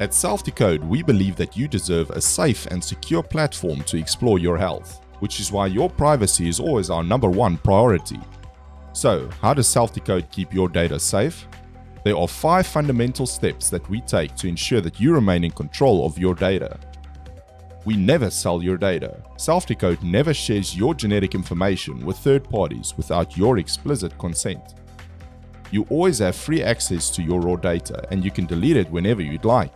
At SelfDecode, we believe that you deserve a safe and secure platform to explore your health, which is why your privacy is always our #1 priority. So, how does SelfDecode keep your data safe? There are 5 fundamental steps that we take to ensure that you remain in control of your data. We never sell your data. SelfDecode never shares your genetic information with third parties without your explicit consent. You always have free access to your raw data, and you can delete it whenever you'd like.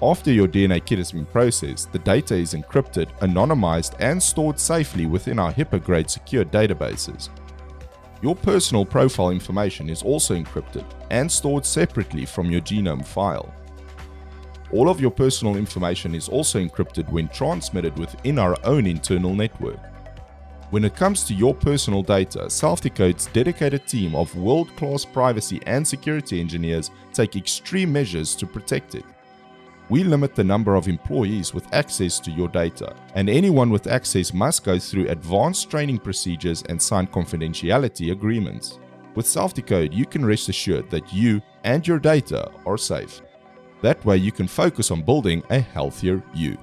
After your DNA kit has been processed, the data is encrypted, anonymized, and stored safely within our HIPAA-grade secure databases. Your personal profile information is also encrypted and stored separately from your genome file. All of your personal information is also encrypted when transmitted within our own internal network. When it comes to your personal data, SelfDecode's dedicated team of world-class privacy and security engineers take extreme measures to protect it. We limit the number of employees with access to your data, and anyone with access must go through advanced training procedures and sign confidentiality agreements. With SelfDecode, you can rest assured that you and your data are safe. That way you can focus on building a healthier you.